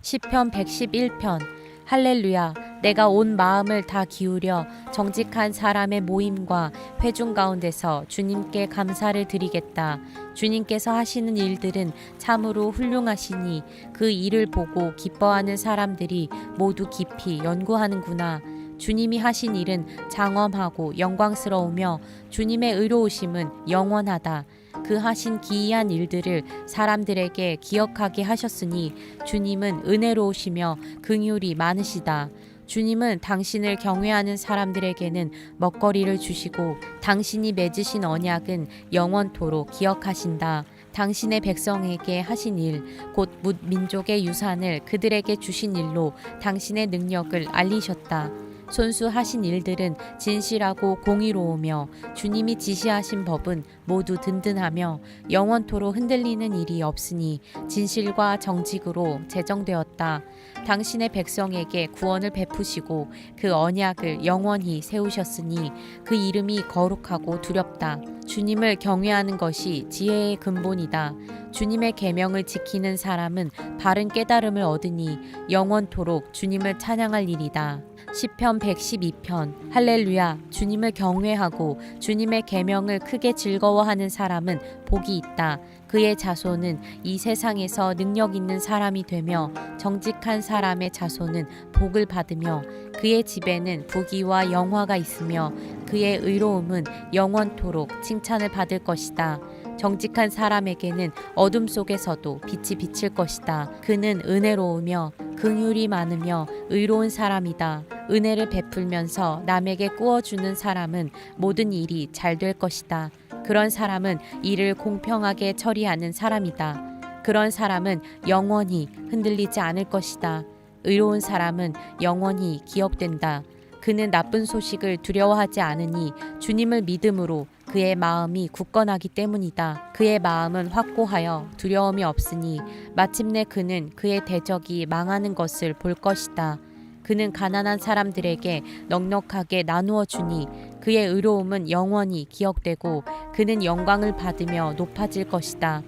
시편 111편. 할렐루야. 내가 온 마음을 다 기울여 정직한 사람의 모임과 회중 가운데서 주님께 감사를 드리겠다. 주님께서 하시는 일들은 참으로 훌륭하시니 그 일을 보고 기뻐하는 사람들이 모두 깊이 연구하는구나. 주님이 하신 일은 장엄하고 영광스러우며 주님의 의로우심은 영원하다. 그 하신 기이한 일들을 사람들에게 기억하게 하셨으니 주님은 은혜로우시며 긍휼이 많으시다. 주님은 당신을 경외하는 사람들에게는 먹거리를 주시고 당신이 맺으신 언약은 영원토록 기억하신다. 당신의 백성에게 하신 일, 곧 민족의 유산을 그들에게 주신 일로 당신의 능력을 알리셨다. 손수하신 일들은 진실하고 공의로우며 주님이 지시하신 법은 모두 든든하며 영원토록 흔들리는 일이 없으니 진실과 정직으로 제정되었다. 당신의 백성에게 구원을 베푸시고 그 언약을 영원히 세우셨으니 그 이름이 거룩하고 두렵다. 주님을 경외하는 것이 지혜의 근본이다. 주님의 계명을 지키는 사람은 바른 깨달음을 얻으니 영원토록 주님을 찬양할 일이다. 시편 112편. 할렐루야. 주님을 경외하고 주님의 계명을 크게 즐거워하는 사람은 복이 있다. 그의 자손은 이 세상에서 능력 있는 사람이 되며 정직한 사람의 자손은 복을 받으며 그의 집에는 부귀와 영화가 있으며 그의 의로움은 영원토록 칭찬을 받을 것이다. 정직한 사람에게는 어둠 속에서도 빛이 비칠 것이다. 그는 은혜로우며 긍휼이 많으며 의로운 사람이다. 은혜를 베풀면서 남에게 꾸어주는 사람은 모든 일이 잘 될 것이다. 그런 사람은 일을 공평하게 처리하는 사람이다. 그런 사람은 영원히 흔들리지 않을 것이다. 의로운 사람은 영원히 기억된다. 그는 나쁜 소식을 두려워하지 않으니 주님을 믿음으로 그의 마음이 굳건하기 때문이다. 그의 마음은 확고하여 두려움이 없으니 마침내 그는 그의 대적이 망하는 것을 볼 것이다. 그는 가난한 사람들에게 넉넉하게 나누어 주니 그의 의로움은 영원히 기억되고 그는 영광을 받으며 높아질 것이다.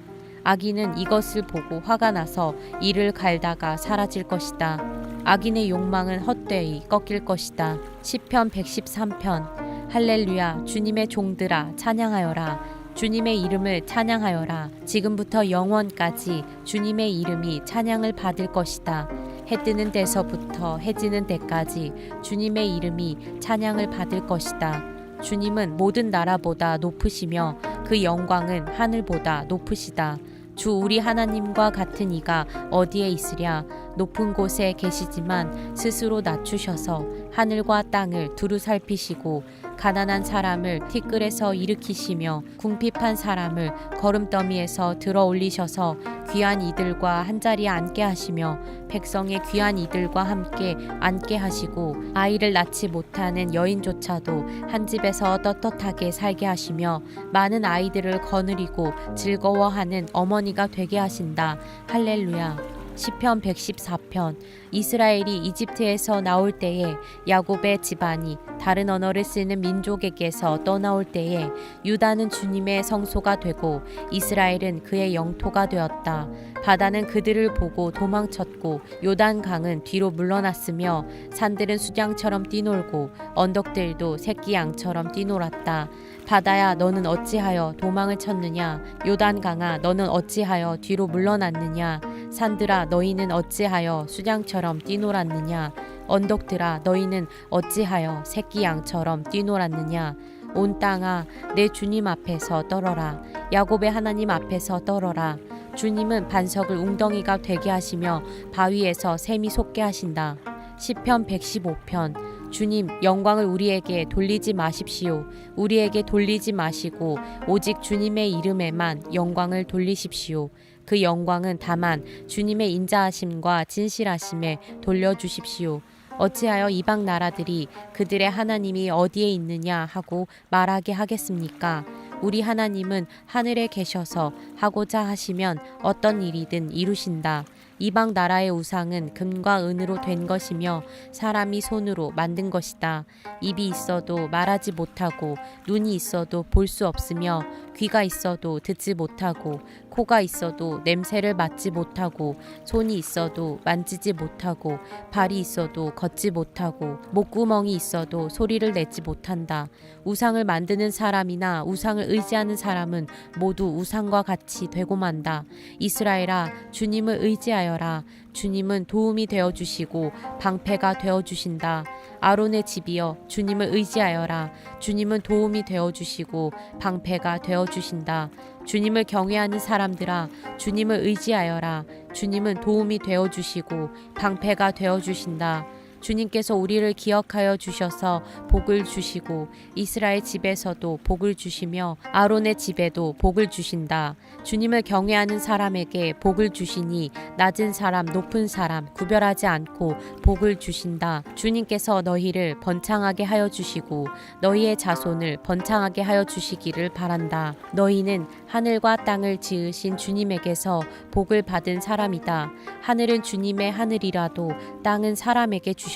악인은 이것을 보고 화가 나서 이를 갈다가 사라질 것이다. 악인의 욕망은 헛되이 꺾일 것이다. 시편 113편. 할렐루야. 주님의 종들아 찬양하여라. 주님의 이름을 찬양하여라. 지금부터 영원까지 주님의 이름이 찬양을 받을 것이다. 해 뜨는 데서부터 해 지는 데까지 주님의 이름이 찬양을 받을 것이다. 주님은 모든 나라보다 높으시며 그 영광은 하늘보다 높으시다. 주 우리 하나님과 같은 이가 어디에 있으랴. 높은 곳에 계시지만 스스로 낮추셔서 하늘과 땅을 두루 살피시고 가난한 사람을 티끌에서 일으키시며 궁핍한 사람을 거름더미에서 들어 올리셔서 귀한 이들과 한자리에 앉게 하시며 백성의 귀한 이들과 함께 앉게 하시고 아이를 낳지 못하는 여인조차도 한 집에서 떳떳하게 살게 하시며 많은 아이들을 거느리고 즐거워하는 어머니가 되게 하신다. 할렐루야. 시편 114편. 이스라엘이 이집트에서 나올 때에 야곱의 집안이 다른 언어를 쓰는 민족에게서 떠나올 때에 유다는 주님의 성소가 되고 이스라엘은 그의 영토가 되었다. 바다는 그들을 보고 도망쳤고 요단강은 뒤로 물러났으며 산들은 수장처럼 뛰놀고 언덕들도 새끼 양처럼 뛰놀았다. 바다야 너는 어찌하여 도망을 쳤느냐. 요단강아 너는 어찌하여 뒤로 물러났느냐. 산들아 너희는 어찌하여 수장처럼 뛰놀았느냐. 언덕들아 너희는 어찌하여 새끼 양처럼 뛰놀았느냐. 온 땅아 내 주님 앞에서 떨어라. 야곱의 하나님 앞에서 떨어라. 주님은 반석을 웅덩이가 되게 하시며 바위에서 샘이 솟게 하신다. 시편 115편. 주님 영광을 우리에게 돌리지 마십시오. 우리에게 돌리지 마시고 오직 주님의 이름에만 영광을 돌리십시오. 그 영광은 다만 주님의 인자하심과 진실하심에 돌려주십시오. 어찌하여 이방 나라들이 그들의 하나님이 어디에 있느냐 하고 말하게 하겠습니까? 우리 하나님은 하늘에 계셔서 하고자 하시면 어떤 일이든 이루신다. 이방 나라의 우상은 금과 은으로 된 것이며 사람이 손으로 만든 것이다. 입이 있어도 말하지 못하고 눈이 있어도 볼 수 없으며 귀가 있어도 듣지 못하고 코가 있어도 냄새를 맡지 못하고 손이 있어도 만지지 못하고 발이 있어도 걷지 못하고 목구멍이 있어도 소리를 내지 못한다. 우상을 만드는 사람이나 우상을 의지하는 사람은 모두 우상과 같이 되고 만다. 이스라엘아, 주님을 의지하여라. 주님은 도움이 되어 주시고 방패가 되어 주신다. 아론의 집이여, 주님을 의지하여라. 주님은 도움이 되어 주시고 방패가 되어 주신다. 주님을 경외하는 사람들아, 주님을 의지하여라. 주님은 도움이 되어 주시고 방패가 되어 주신다. 주님께서 우리를 기억하여 주셔서 복을 주시고 이스라엘 집에서도 복을 주시며 아론의 집에도 복을 주신다. 주님을 경외하는 사람에게 복을 주시니 낮은 사람 높은 사람 구별하지 않고 복을 주신다. 주님께서 너희를 번창하게 하여 주시고 너희의 자손을 번창하게 하여 주시기를 바란다. 너희는 하늘과 땅을 지으신 주님에게서 복을 받은 사람이다. 하늘은 주님의 하늘이라도 땅은 사람에게 주셨다.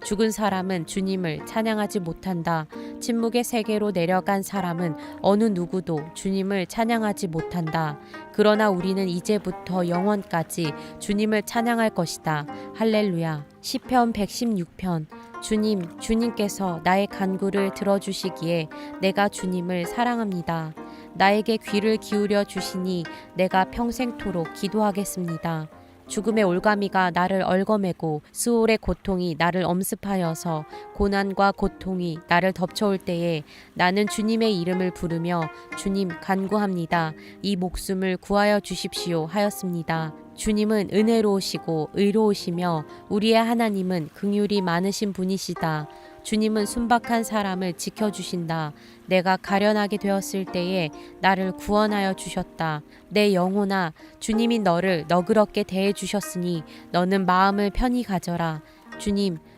죽은 사람은 주님을 찬양하지 못한다. 침묵의 세계로 내려간 사람은 어느 누구도 주님을 찬양하지 못한다. 그러나 우리는 이제부터 영원까지 주님을 찬양할 것이다. 할렐루야. 시편 116편. 주님께서 나의 간구를 들어주시기에 내가 주님을 사랑합니다. 나에게 귀를 기울여 주시니 내가 평생토록 기도하겠습니다. 죽음의 올가미가 나를 얽어매고 스올의 고통이 나를 엄습하여서 고난과 고통이 나를 덮쳐올 때에 나는 주님의 이름을 부르며 주님 간구합니다. 이 목숨을 구하여 주십시오 하였습니다. 주님은 은혜로우시고 의로우시며 우리의 하나님은 긍휼이 많으신 분이시다. 주님은 순박한 사람을 지켜주신다. 내가 가련하게 되었을 때에 나를 구원하여 주셨다. 내 영혼아, 주님이 너를 너그럽게 대해 주셨으니 너는 마음을 편히 가져라.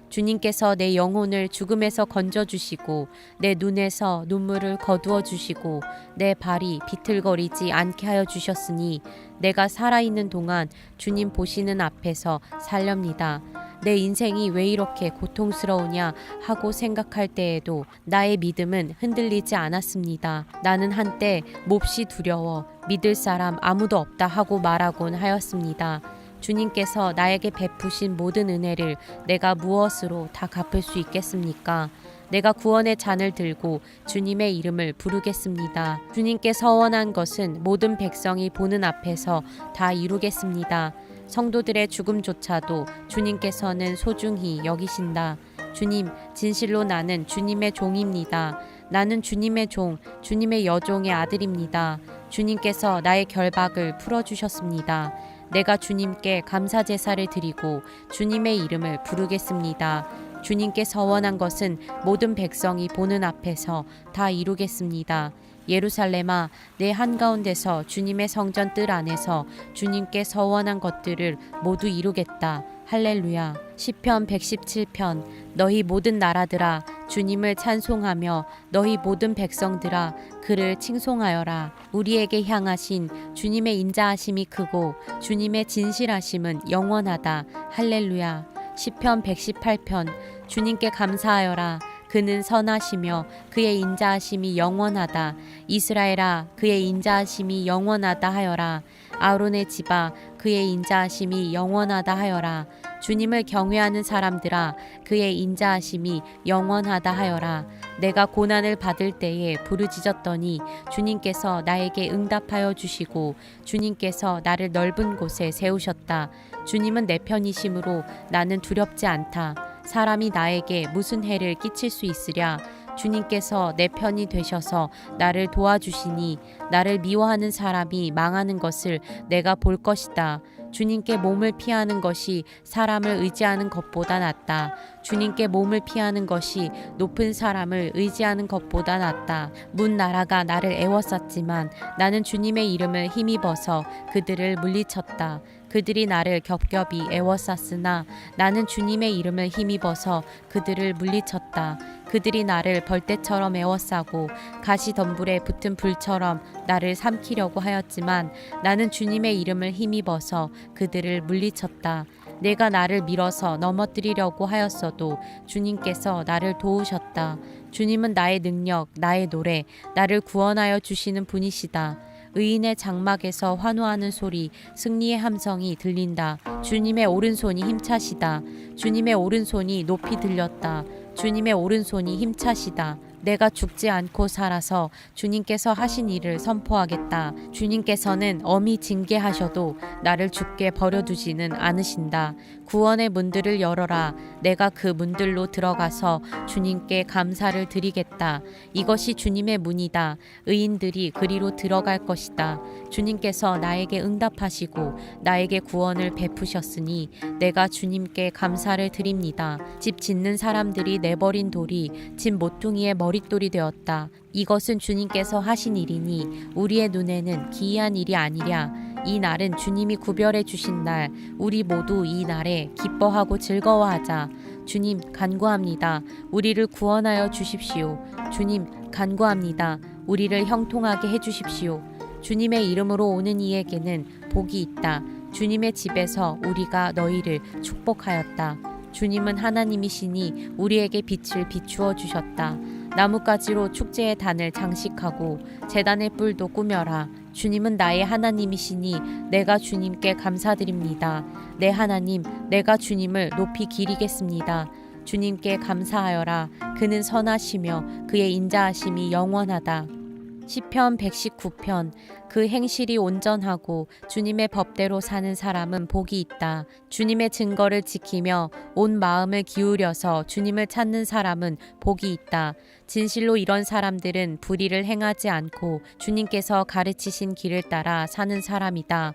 주님께서 내 영혼을 죽음에서 건져주시고 내 눈에서 눈물을 거두어 주시고 내 발이 비틀거리지 않게 하여 주셨으니 내가 살아있는 동안 주님 보시는 앞에서 살렵니다. 내 인생이 왜 이렇게 고통스러우냐 하고 생각할 때에도 나의 믿음은 흔들리지 않았습니다. 나는 한때 몹시 두려워 믿을 사람 아무도 없다 하고 말하곤 하였습니다. 주님께서 나에게 베푸신 모든 은혜를 내가 무엇으로 다 갚을 수 있겠습니까? 내가 구원의 잔을 들고 주님의 이름을 부르겠습니다. 주님께 서원한 것은 모든 백성이 보는 앞에서 다 이루겠습니다. 성도들의 죽음조차도 주님께서는 소중히 여기신다. 주님, 진실로 나는 주님의 종입니다. 나는 주님의 종, 주님의 여종의 아들입니다. 주님께서 나의 결박을 풀어주셨습니다. 내가 주님께 감사 제사를 드리고 주님의 이름을 부르겠습니다. 주님께 서원한 것은 모든 백성이 보는 앞에서 다 이루겠습니다. 예루살렘아, 내 한가운데서 주님의 성전 뜰 안에서 주님께 서원한 것들을 모두 이루겠다. 할렐루야. 시편 117편. 너희 모든 나라들아, 주님을 찬송하며 너희 모든 백성들아, 그를 칭송하여라. 우리에게 향하신 주님의 인자하심이 크고 주님의 진실하심은 영원하다. 할렐루야. 시편 118편. 주님께 감사하여라. 그는 선하시며 그의 인자하심이 영원하다. 이스라엘아, 그의 인자하심이 영원하다 하여라. 아론의 집아, 그의 인자하심이 영원하다 하여라. 주님을 경외하는 사람들아, 그의 인자하심이 영원하다 하여라. 내가 고난을 받을 때에 부르짖었더니 주님께서 나에게 응답하여 주시고 주님께서 나를 넓은 곳에 세우셨다. 주님은 내 편이심으로 나는 두렵지 않다. 사람이 나에게 무슨 해를 끼칠 수 있으랴. 주님께서 내 편이 되셔서 나를 도와주시니 나를 미워하는 사람이 망하는 것을 내가 볼 것이다. 주님께 몸을 피하는 것이 사람을 의지하는 것보다 낫다. 주님께 몸을 피하는 것이 높은 사람을 의지하는 것보다 낫다. 문 나라가 나를 애워쌌지만 나는 주님의 이름을 힘입어서 그들을 물리쳤다. 그들이 나를 겹겹이 애워쌌으나 나는 주님의 이름을 힘입어서 그들을 물리쳤다. 그들이 나를 벌떼처럼 에워싸고 가시덤불에 붙은 불처럼 나를 삼키려고 하였지만 나는 주님의 이름을 힘입어서 그들을 물리쳤다. 내가 나를 밀어서 넘어뜨리려고 하였어도 주님께서 나를 도우셨다. 주님은 나의 능력, 나의 노래, 나를 구원하여 주시는 분이시다. 의인의 장막에서 환호하는 소리, 승리의 함성이 들린다. 주님의 오른손이 힘차시다. 주님의 오른손이 높이 들렸다. 주님의 오른손이 힘차시다. 내가 죽지 않고 살아서 주님께서 하신 일을 선포하겠다. 주님께서는 엄히 징계하셔도 나를 죽게 버려두지는 않으신다. 구원의 문들을 열어라. 내가 그 문들로 들어가서 주님께 감사를 드리겠다. 이것이 주님의 문이다. 의인들이 그리로 들어갈 것이다. 주님께서 나에게 응답하시고 나에게 구원을 베푸셨으니 내가 주님께 감사를 드립니다. 집 짓는 사람들이 내버린 돌이 집 모퉁이의 머릿돌이 되었다. 이것은 주님께서 하신 일이니 우리의 눈에는 기이한 일이 아니랴. 이 날은 주님이 구별해 주신 날, 우리 모두 이 날에 기뻐하고 즐거워하자. 주님 간구합니다. 우리를 구원하여 주십시오. 주님 간구합니다. 우리를 형통하게 해 주십시오. 주님의 이름으로 오는 이에게는 복이 있다. 주님의 집에서 우리가 너희를 축복하였다. 주님은 하나님이시니 우리에게 빛을 비추어 주셨다. 나뭇가지로 축제의 단을 장식하고 제단의 뿔도 꾸며라. 주님은 나의 하나님이시니 내가 주님께 감사드립니다. 내 하나님, 내가 주님을 높이 기리겠습니다. 주님께 감사하여라. 그는 선하시며 그의 인자하심이 영원하다. 시편 119편. 그 행실이 온전하고 주님의 법대로 사는 사람은 복이 있다. 주님의 증거를 지키며 온 마음을 기울여서 주님을 찾는 사람은 복이 있다. 진실로 이런 사람들은 불의를 행하지 않고 주님께서 가르치신 길을 따라 사는 사람이다.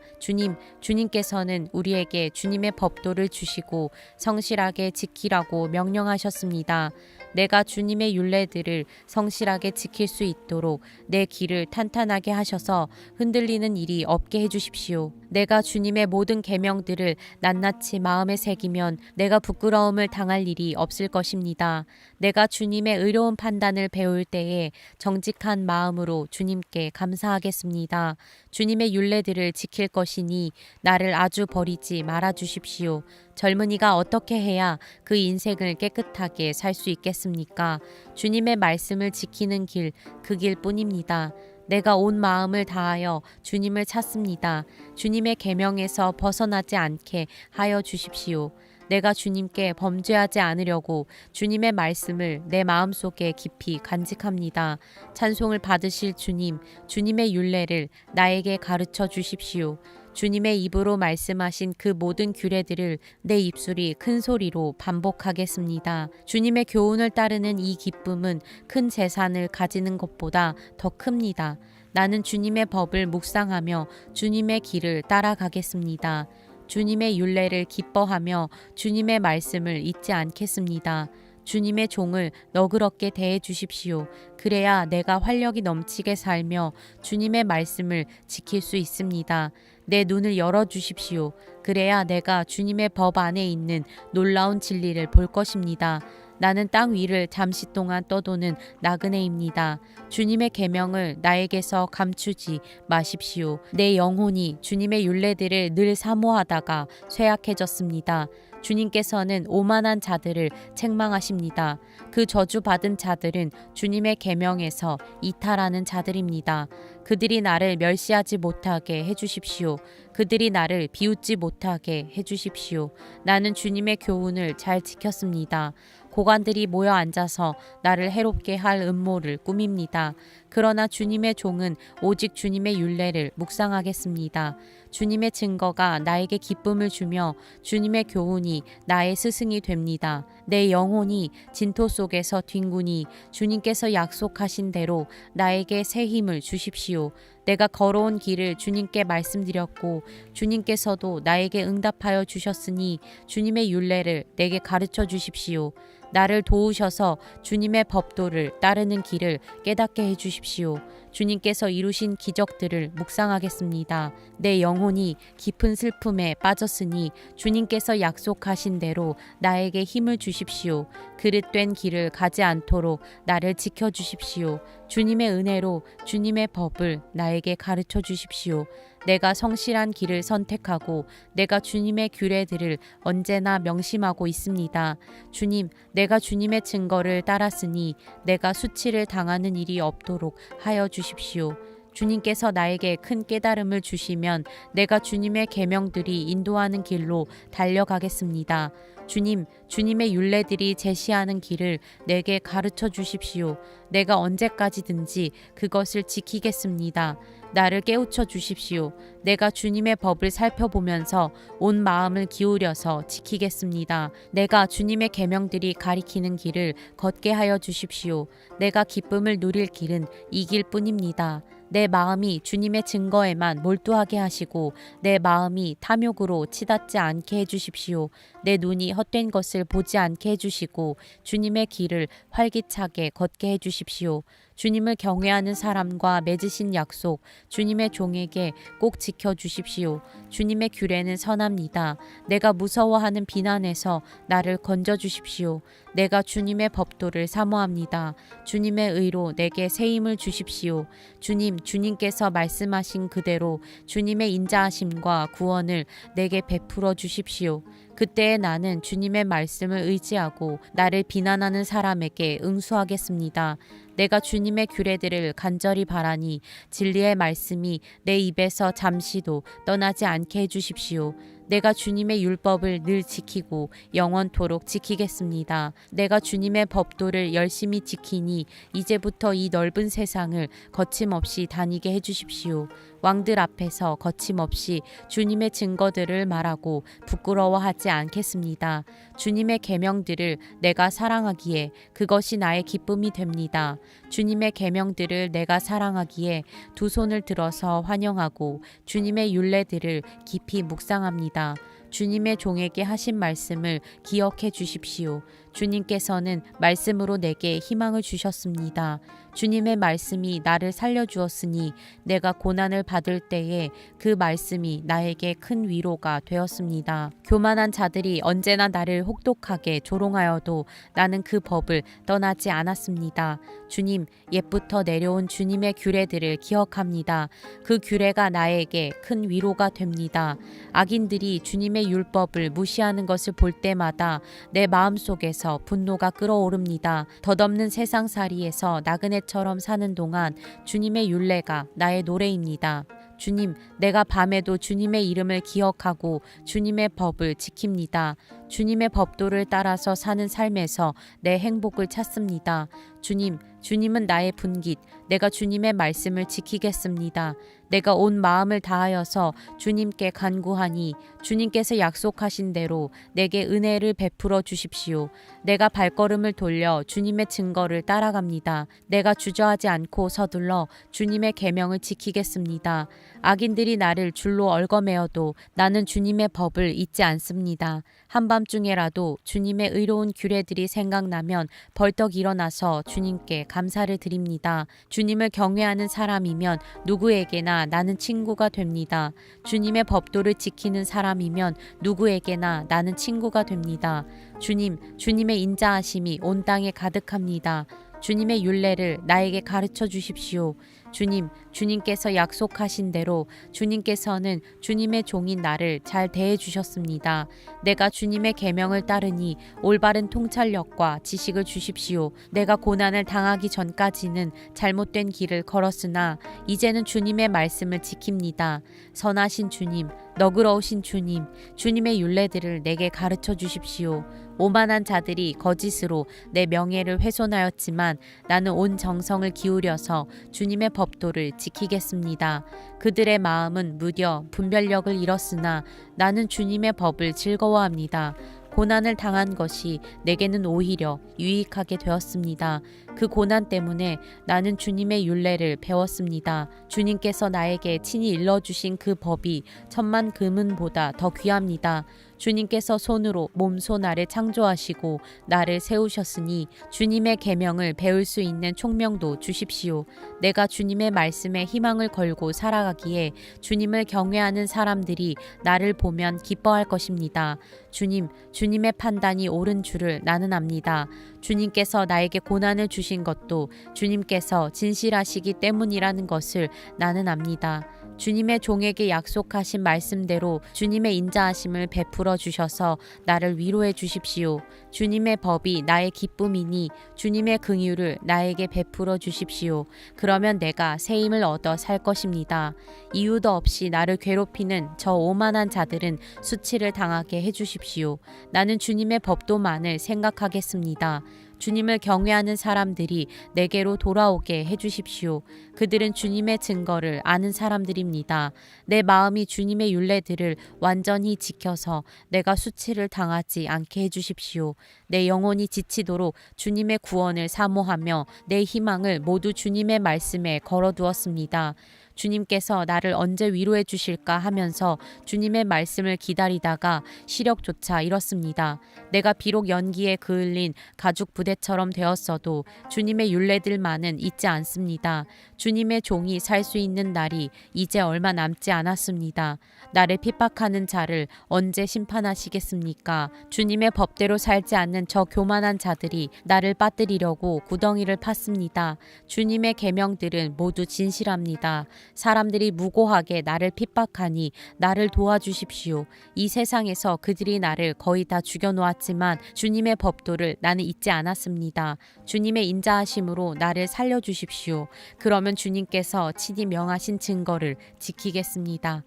주님께서는 우리에게 주님의 법도를 주시고 성실하게 지키라고 명령하셨습니다. 내가 주님의 율례들을 성실하게 지킬 수 있도록 내 길을 탄탄하게 하셔서 흔들리는 일이 없게 해주십시오. 내가 주님의 모든 계명들을 낱낱이 마음에 새기면 내가 부끄러움을 당할 일이 없을 것입니다. 내가 주님의 의로운 판단을 배울 때에 정직한 마음으로 주님께 감사하겠습니다. 주님의 율례들을 지킬 것이니 나를 아주 버리지 말아 주십시오. 젊은이가 어떻게 해야 그 인생을 깨끗하게 살 수 있겠습니까? 주님의 말씀을 지키는 길, 그 길뿐입니다. 내가 온 마음을 다하여 주님을 찾습니다. 주님의 계명에서 벗어나지 않게 하여 주십시오. 내가 주님께 범죄하지 않으려고 주님의 말씀을 내 마음속에 깊이 간직합니다. 찬송을 받으실 주님, 주님의 율례를 나에게 가르쳐 주십시오. 주님의 입으로 말씀하신 그 모든 규례들을 내 입술이 큰 소리로 반복하겠습니다. 주님의 교훈을 따르는 이 기쁨은 큰 재산을 가지는 것보다 더 큽니다. 나는 주님의 법을 묵상하며 주님의 길을 따라가겠습니다. 주님의 율례를 기뻐하며 주님의 말씀을 잊지 않겠습니다. 주님의 종을 너그럽게 대해 주십시오. 그래야 내가 활력이 넘치게 살며 주님의 말씀을 지킬 수 있습니다. 내 눈을 열어 주십시오. 그래야 내가 주님의 법 안에 있는 놀라운 진리를 볼 것입니다. 나는 땅 위를 잠시 동안 떠도는 나그네입니다. 주님의 계명을 나에게서 감추지 마십시오. 내 영혼이 주님의 율례들을 늘 사모하다가 쇠약해졌습니다. 주님께서는 오만한 자들을 책망하십니다. 그 저주받은 자들은 주님의 계명에서 이탈하는 자들입니다. 그들이 나를 멸시하지 못하게 해주십시오. 그들이 나를 비웃지 못하게 해주십시오. 나는 주님의 교훈을 잘 지켰습니다. 고관들이 모여 앉아서 나를 해롭게 할 음모를 꾸밉니다. 그러나 주님의 종은 오직 주님의 율례를 묵상하겠습니다. 주님의 증거가 나에게 기쁨을 주며 주님의 교훈이 나의 스승이 됩니다. 내 영혼이 진토 속에서 뒹구니 주님께서 약속하신 대로 나에게 새 힘을 주십시오. 내가 걸어온 길을 주님께 말씀드렸고 주님께서도 나에게 응답하여 주셨으니 주님의 율례를 내게 가르쳐 주십시오. 나를 도우셔서 주님의 법도를 따르는 길을 깨닫게 해주십시오. 주님께서 이루신 기적들을 묵상하겠습니다. 내 영혼이 깊은 슬픔에 빠졌으니 주님께서 약속하신 대로 나에게 힘을 주십시오. 그릇된 길을 가지 않도록 나를 지켜주십시오. 주님의 은혜로 주님의 법을 나에게 가르쳐 주십시오. 내가 성실한 길을 선택하고 내가 주님의 규례들을 언제나 명심하고 있습니다. 주님, 내가 주님의 증거를 따랐으니 내가 수치를 당하는 일이 없도록 하여 주십시오. 주님께서 나에게 큰 깨달음을 주시면 내가 주님의 계명들이 인도하는 길로 달려가겠습니다. 주님, 주님의 율례들이 제시하는 길을 내게 가르쳐 주십시오. 내가 언제까지든지 그것을 지키겠습니다. 나를 깨우쳐 주십시오. 내가 주님의 법을 살펴보면서 온 마음을 기울여서 지키겠습니다. 내가 주님의 계명들이 가리키는 길을 걷게 하여 주십시오. 내가 기쁨을 누릴 길은 이 길뿐입니다. 내 마음이 주님의 증거에만 몰두하게 하시고 내 마음이 탐욕으로 치닫지 않게 해주십시오. 내 눈이 헛된 것을 보지 않게 해주시고 주님의 길을 활기차게 걷게 해주십시오. 주님을 경외하는 사람과 맺으신 약속, 주님의 종에게 꼭 지켜주십시오. 주님의 규례는 선합니다. 내가 무서워하는 비난에서 나를 건져주십시오. 내가 주님의 법도를 사모합니다. 주님의 의로 내게 새 힘을 주십시오. 주님, 주님께서 말씀하신 그대로 주님의 인자하심과 구원을 내게 베풀어 주십시오. 그때에 나는 주님의 말씀을 의지하고 나를 비난하는 사람에게 응수하겠습니다. 내가 주님의 규례들을 간절히 바라니 진리의 말씀이 내 입에서 잠시도 떠나지 않게 해주십시오. 내가 주님의 율법을 늘 지키고 영원토록 지키겠습니다. 내가 주님의 법도를 열심히 지키니 이제부터 이 넓은 세상을 거침없이 다니게 해주십시오. 왕들 앞에서 거침없이 주님의 증거들을 말하고 부끄러워하지 않겠습니다. 주님의 계명들을 내가 사랑하기에 그것이 나의 기쁨이 됩니다. 주님의 계명들을 내가 사랑하기에 두 손을 들어서 환영하고 주님의 율례들을 깊이 묵상합니다. 주님의 종에게 하신 말씀을 기억해 주십시오. 주님께서는 말씀으로 내게 희망을 주셨습니다. 주님의 말씀이 나를 살려주었으니 내가 고난을 받을 때에 그 말씀이 나에게 큰 위로가 되었습니다. 교만한 자들이 언제나 나를 혹독하게 조롱하여도 나는 그 법을 떠나지 않았습니다. 주님, 옛부터 내려온 주님의 규례들을 기억합니다. 그 규례가 나에게 큰 위로가 됩니다. 악인들이 주님의 율법을 무시하는 것을 볼 때마다 내 마음속에서 분노가 끓어오릅니다. 덧없는 세상살이에서 나그네처럼 사는 동안 주님의 율례가 나의 노래입니다. 주님, 내가 밤에도 주님의 이름을 기억하고 주님의 법을 지킵니다. 주님의 법도를 따라서 사는 삶에서 내 행복을 찾습니다. 주님, 주님은 나의 분깃, 내가 주님의 말씀을 지키겠습니다. 내가 온 마음을 다하여서 주님께 간구하니 주님께서 약속하신 대로 내게 은혜를 베풀어 주십시오. 내가 발걸음을 돌려 주님의 증거를 따라갑니다. 내가 주저하지 않고 서둘러 주님의 계명을 지키겠습니다. 악인들이 나를 줄로 얽어매어도 나는 주님의 법을 잊지 않습니다. 한밤중에라도 주님의 의로운 규례들이 생각나면 벌떡 일어나서 주님께 감사를 드립니다. 주님을 경외하는 사람이면 누구에게나 나는 친구가 됩니다. 주님의 법도를 지키는 사람이면 누구에게나 나는 친구가 됩니다. 주님, 주님의 인자하심이 온 땅에 가득합니다. 주님의 율례를 나에게 가르쳐 주십시오. 주님, 주님께서 약속하신 대로 주님께서는 주님의 종인 나를 잘 대해 주셨습니다. 내가 주님의 계명을 따르니 올바른 통찰력과 지식을 주십시오. 내가 고난을 당하기 전까지는 잘못된 길을 걸었으나 이제는 주님의 말씀을 지킵니다. 선하신 주님, 너그러우신 주님, 주님의 율례들을 내게 가르쳐 주십시오. 오만한 자들이 거짓으로 내 명예를 훼손하였지만 나는 온 정성을 기울여서 주님의 법도를 지키겠습니다. 그들의 마음은 무뎌 분별력을 잃었으나 나는 주님의 법을 즐거워합니다. 고난을 당한 것이 내게는 오히려 유익하게 되었습니다. 그 고난 때문에 나는 주님의 율례를 배웠습니다. 주님께서 나에게 친히 일러주신 그 법이 천만 금은보다 더 귀합니다. 주님께서 손으로 몸소 나를 창조하시고 나를 세우셨으니 주님의 계명을 배울 수 있는 총명도 주십시오. 내가 주님의 말씀에 희망을 걸고 살아가기에 주님을 경외하는 사람들이 나를 보면 기뻐할 것입니다. 주님의 판단이 옳은 줄을 나는 압니다. 주님께서 나에게 고난을 주신 것도 주님께서 진실하시기 때문이라는 것을 나는 압니다. 주님의 종에게 약속하신 말씀대로 주님의 인자하심을 베풀어 주셔서 나를 위로해 주십시오. 주님의 법이 나의 기쁨이니 주님의 긍휼을 나에게 베풀어 주십시오. 그러면 내가 새 힘을 얻어 살 것입니다. 이유도 없이 나를 괴롭히는 저 오만한 자들은 수치를 당하게 해 주십시오. 나는 주님의 법도만을 생각하겠습니다. 주님을 경외하는 사람들이 내게로 돌아오게 해주십시오. 그들은 주님의 증거를 아는 사람들입니다. 내 마음이 주님의 율례들을 완전히 지켜서 내가 수치를 당하지 않게 해주십시오. 내 영혼이 지치도록 주님의 구원을 사모하며 내 희망을 모두 주님의 말씀에 걸어두었습니다. 주님께서 나를 언제 위로해 주실까 하면서 주님의 말씀을 기다리다가 시력조차 잃었습니다. 내가 비록 연기에 그을린 가죽 부대처럼 되었어도 주님의 율례들만은 잊지 않습니다. 주님의 종이 살 수 있는 날이 이제 얼마 남지 않았습니다. 나를 핍박하는 자를 언제 심판하시겠습니까? 주님의 법대로 살지 않는 저 교만한 자들이 나를 빠뜨리려고 구덩이를 팠습니다. 주님의 계명들은 모두 진실합니다. 사람들이 무고하게 나를 핍박하니 나를 도와주십시오. 이 세상에서 그들이 나를 거의 다 죽여놓았지만 주님의 법도를 나는 잊지 않았습니다. 주님의 인자하심으로 나를 살려주십시오. 그러면 주님께서 친히 명하신 증거를 지키겠습니다.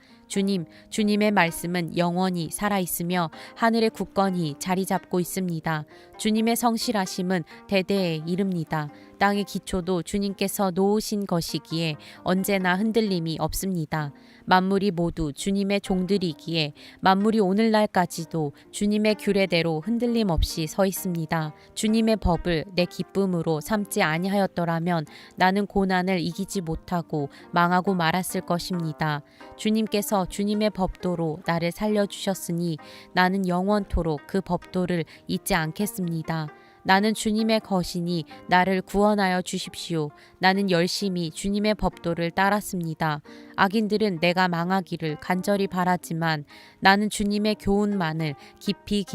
주님의 말씀은 영원히 살아있으며 하늘에 굳건히 자리 잡고 있습니다. 주님의 성실하심은 대대에 이릅니다. 땅의 기초도 주님께서 놓으신 것이기에 언제나 흔들림이 없습니다. 만물이 모두 주님의 종들이기에 만물이 오늘날까지도 주님의 규례대로 흔들림 없이 서 있습니다. 주님의 법을 내 기쁨으로 삼지 아니하였더라면 나는 고난을 이기지 못하고 망하고 말았을 것입니다. 주님께서 주님의 법도로 나를 살려주셨으니 나는 영원토록 그 법도를 잊지 않겠습니다. 나는 주님의 것이니 나를 구원하여 주십시오. 나는 열심히 주님의 법도를 따랐습니다. 악인들은 내가 망하기를 간절히 바라지만 나는 주님의 교훈만을 깊이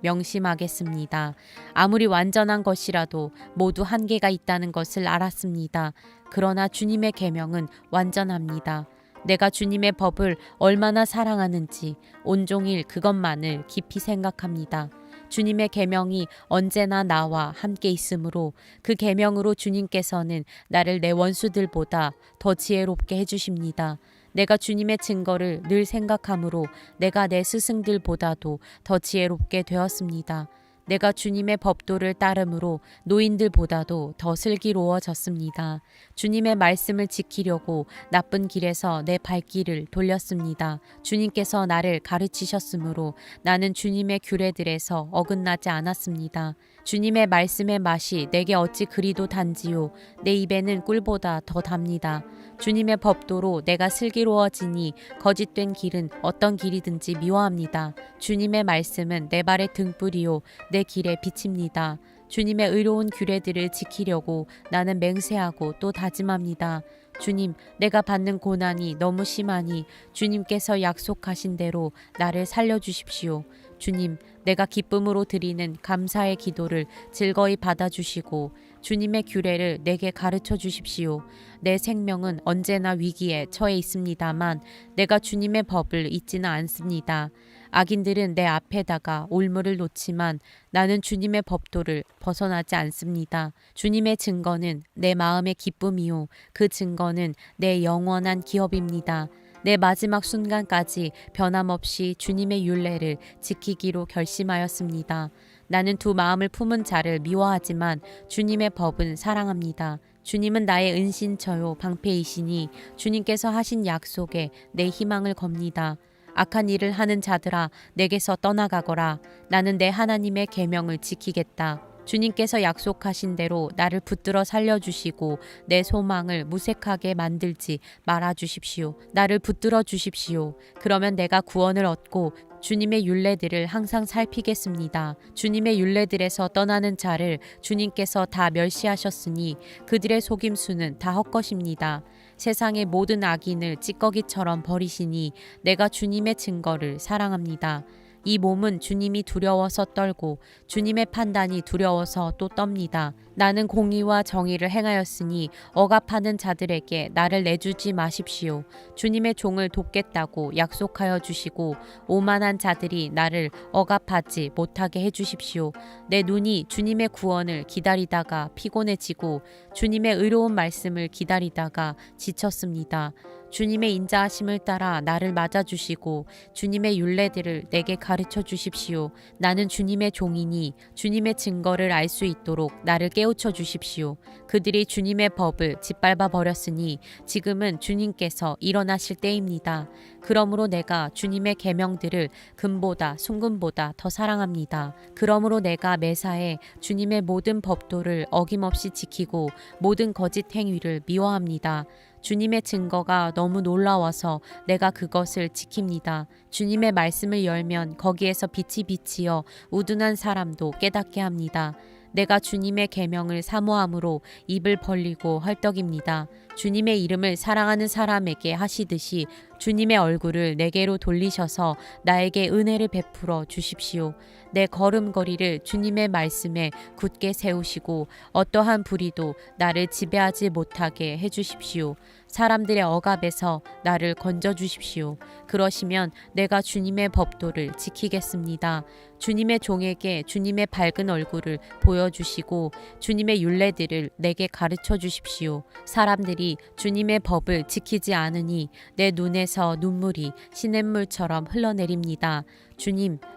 명심하겠습니다. 아무리 완전한 것이라도 모두 한계가 있다는 것을 알았습니다. 그러나 주님의 계명은 완전합니다. 내가 주님의 법을 얼마나 사랑하는지 온종일 그것만을 깊이 생각합니다. 주님의 계명이 언제나 나와 함께 있으므로 그 계명으로 주님께서는 나를 내 원수들보다 더 지혜롭게 해주십니다. 내가 주님의 증거를 늘 생각하므로 내가 내 스승들보다도 더 지혜롭게 되었습니다. 내가 주님의 법도를 따름으로 노인들보다도 더 슬기로워졌습니다. 주님의 말씀을 지키려고 나쁜 길에서 내 발길을 돌렸습니다. 주님께서 나를 가르치셨으므로 나는 주님의 규례들에서 어긋나지 않았습니다. 주님의 말씀의 맛이 내게 어찌 그리도 단지요. 내 입에는 꿀보다 더 답니다. 주님의 법도로 내가 슬기로워지니 거짓된 길은 어떤 길이든지 미워합니다. 주님의 말씀은 내 발의 등불이요 내 길에 빛입니다. 주님의 의로운 규례들을 지키려고 나는 맹세하고 또 다짐합니다. 주님, 내가 받는 고난이 너무 심하니 주님께서 약속하신 대로 나를 살려주십시오. 주님, 내가 기쁨으로 드리는 감사의 기도를 즐거이 받아주시고 주님의 규례를 내게 가르쳐 주십시오. 내 생명은 언제나 위기에 처해 있습니다만 내가 주님의 법을 잊지는 않습니다. 악인들은 내 앞에다가 올무를 놓지만 나는 주님의 법도를 벗어나지 않습니다. 주님의 증거는 내 마음의 기쁨이요 그 증거는 내 영원한 기업입니다. 내 마지막 순간까지 변함없이 주님의 율례를 지키기로 결심하였습니다. 나는 두 마음을 품은 자를 미워하지만 주님의 법은 사랑합니다. 주님은 나의 은신처요 방패이시니 주님께서 하신 약속에 내 희망을 겁니다. 악한 일을 하는 자들아 내게서 떠나가거라. 나는 내 하나님의 계명을 지키겠다. 주님께서 약속하신 대로 나를 붙들어 살려주시고 내 소망을 무색하게 만들지 말아주십시오. 나를 붙들어 주십시오. 그러면 내가 구원을 얻고 주님의 율례들을 항상 살피겠습니다. 주님의 율례들에서 떠나는 자를 주님께서 다 멸시하셨으니 그들의 속임수는 다 헛것입니다. 세상의 모든 악인을 찌꺼기처럼 버리시니 내가 주님의 증거를 사랑합니다. 이 몸은 주님이 두려워서 떨고 주님의 판단이 두려워서 또 떱니다. 나는 공의와 정의를 행하였으니 억압하는 자들에게 나를 내주지 마십시오. 주님의 종을 돕겠다고 약속하여 주시고 오만한 자들이 나를 억압하지 못하게 해주십시오. 내 눈이 주님의 구원을 기다리다가 피곤해지고 주님의 의로운 말씀을 기다리다가 지쳤습니다. 주님의 인자하심을 따라 나를 맞아주시고 주님의 율례들을 내게 가르쳐 주십시오. 나는 주님의 종이니 주님의 증거를 알 수 있도록 나를 깨우쳐 주십시오. 그들이 주님의 법을 짓밟아 버렸으니 지금은 주님께서 일어나실 때입니다. 그러므로 내가 주님의 계명들을 금보다 순금보다 더 사랑합니다. 그러므로 내가 매사에 주님의 모든 법도를 어김없이 지키고 모든 거짓 행위를 미워합니다. 주님의 증거가 너무 놀라워서 내가 그것을 지킵니다. 주님의 말씀을 열면 거기에서 빛이 비치어 우둔한 사람도 깨닫게 합니다. 내가 주님의 계명을 사모함으로 입을 벌리고 헐떡입니다. 주님의 이름을 사랑하는 사람에게 하시듯이 주님의 얼굴을 내게로 돌리셔서 나에게 은혜를 베풀어 주십시오. 내 걸음걸이를 주님의 말씀에 굳게 세우시고 어떠한 불의도 나를 지배하지 못하게 해주십시오. 사람들의 억압에서 나를 건져 주십시오. 그러시면 내가 주님의 법도를 지키겠습니다. 주님의 종에게 주님의 밝은 얼굴을 보여주시고 주님의 율례들을 내게 가르쳐 주십시오. 사람들이 주님의 법을 지키지 않으니 내 눈에서 눈물이 시냇물처럼 흘러내립니다.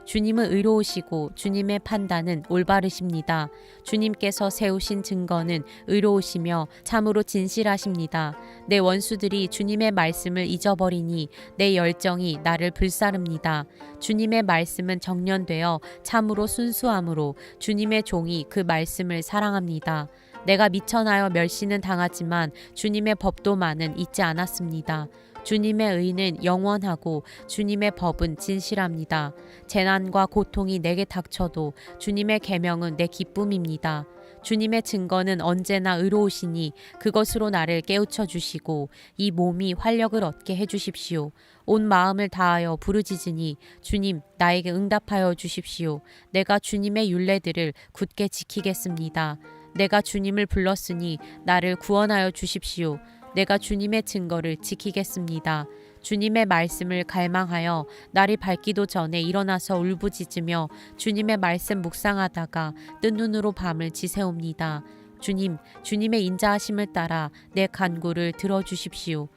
주님은 의로우시고 주님의 판단은 올바르십니다. 주님께서 세우신 증거는 의로우시며 참으로 진실하십니다. 내 원수들이 주님의 말씀을 잊어버리니 내 열정이 나를 불사릅니다. 주님의 말씀은 정련되어 참으로 순수함으로 주님의 종이 그 말씀을 사랑합니다. 내가 미천하여 멸시는 당하지만 주님의 법도만은 잊지 않았습니다. 주님의 의는 영원하고 주님의 법은 진실합니다. 재난과 고통이 내게 닥쳐도 주님의 계명은 내 기쁨입니다. 주님의 증거는 언제나 의로우시니 그것으로 나를 깨우쳐 주시고 이 몸이 활력을 얻게 해주십시오. 온 마음을 다하여 부르짖으니 주님 나에게 응답하여 주십시오. 내가 주님의 율례들을 굳게 지키겠습니다. 내가 주님을 불렀으니 나를 구원하여 주십시오. 내가 주님의 증거를 지키겠습니다. 주님의 말씀을 갈망하여 날이 밝기도 전에 일어나서 울부짖으며 주님의 말씀 묵상하다가 뜬 눈으로 밤을 지새웁니다. 주님의 인자하심을 따라 내 간구를 들어주십시오.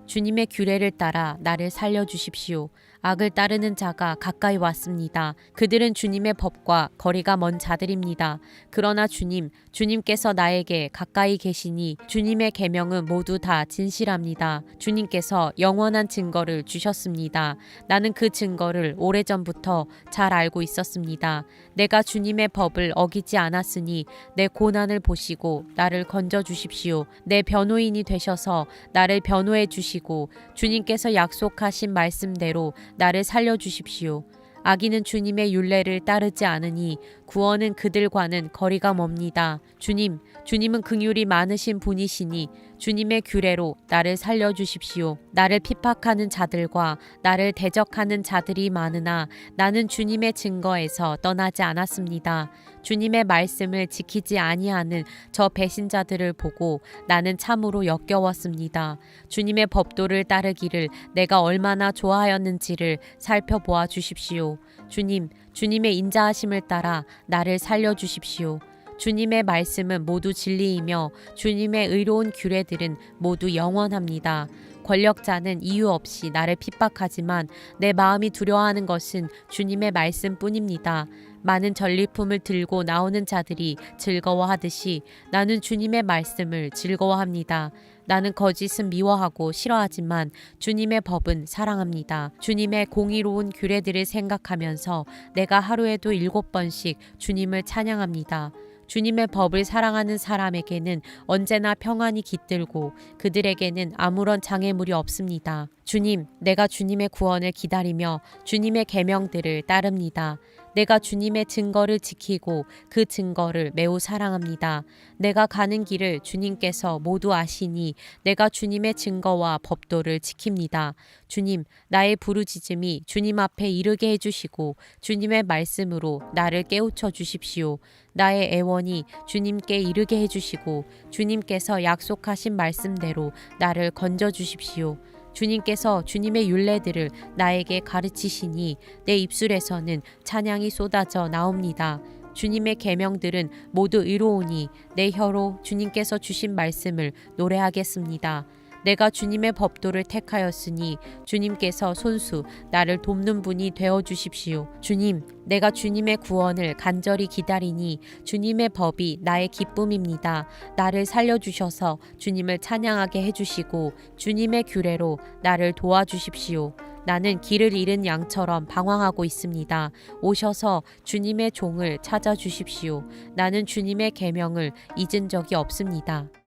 주님의 규례를 따라 나를 살려주십시오. 악을 따르는 자가 가까이 왔습니다. 그들은 주님의 법과 거리가 먼 자들입니다. 그러나 주님께서 나에게 가까이 계시니 주님의 계명은 모두 다 진실합니다. 주님께서 영원한 증거를 주셨습니다. 나는 그 증거를 오래전부터 잘 알고 있었습니다. 내가 주님의 법을 어기지 않았으니 내 고난을 보시고 나를 건져 주십시오. 내 변호인이 되셔서 나를 변호해 주시고 주님께서 약속하신 말씀대로 나를 살려주십시오. 악인은 주님의 율례를 따르지 않으니 구원은 그들과는 거리가 멉니다. 주님은 긍휼이 많으신 분이시니 주님의 규례로 나를 살려주십시오. 나를 핍박하는 자들과 나를 대적하는 자들이 많으나 나는 주님의 증거에서 떠나지 않았습니다. 주님의 말씀을 지키지 아니하는 저 배신자들을 보고 나는 참으로 역겨웠습니다. 주님의 법도를 따르기를 내가 얼마나 좋아하였는지를 살펴보아 주십시오. 주님의 인자하심을 따라 나를 살려주십시오. 주님의 말씀은 모두 진리이며 주님의 의로운 규례들은 모두 영원합니다. 권력자는 이유 없이 나를 핍박하지만 내 마음이 두려워하는 것은 주님의 말씀뿐입니다. 많은 전리품을 들고 나오는 자들이 즐거워하듯이 나는 주님의 말씀을 즐거워합니다. 나는 거짓은 미워하고 싫어하지만 주님의 법은 사랑합니다. 주님의 공의로운 규례들을 생각하면서 내가 하루에도 7번씩 주님을 찬양합니다. 주님의 법을 사랑하는 사람에게는 언제나 평안이 깃들고 그들에게는 아무런 장애물이 없습니다. 주님, 내가 주님의 구원을 기다리며 주님의 계명들을 따릅니다. 내가 주님의 증거를 지키고 그 증거를 매우 사랑합니다. 내가 가는 길을 주님께서 모두 아시니 내가 주님의 증거와 법도를 지킵니다. 주님, 나의 부르짖음이 주님 앞에 이르게 해주시고 주님의 말씀으로 나를 깨우쳐 주십시오. 나의 애원이 주님께 이르게 해주시고 주님께서 약속하신 말씀대로 나를 건져 주십시오. 주님께서 주님의 율례들을 나에게 가르치시니 내 입술에서는 찬양이 쏟아져 나옵니다. 주님의 계명들은 모두 의로우니 내 혀로 주님께서 주신 말씀을 노래하겠습니다. 내가 주님의 법도를 택하였으니 주님께서 손수 나를 돕는 분이 되어 주십시오. 주님, 내가 주님의 구원을 간절히 기다리니 주님의 법이 나의 기쁨입니다. 나를 살려주셔서 주님을 찬양하게 해주시고 주님의 규례로 나를 도와주십시오. 나는 길을 잃은 양처럼 방황하고 있습니다. 오셔서 주님의 종을 찾아주십시오. 나는 주님의 계명을 잊은 적이 없습니다.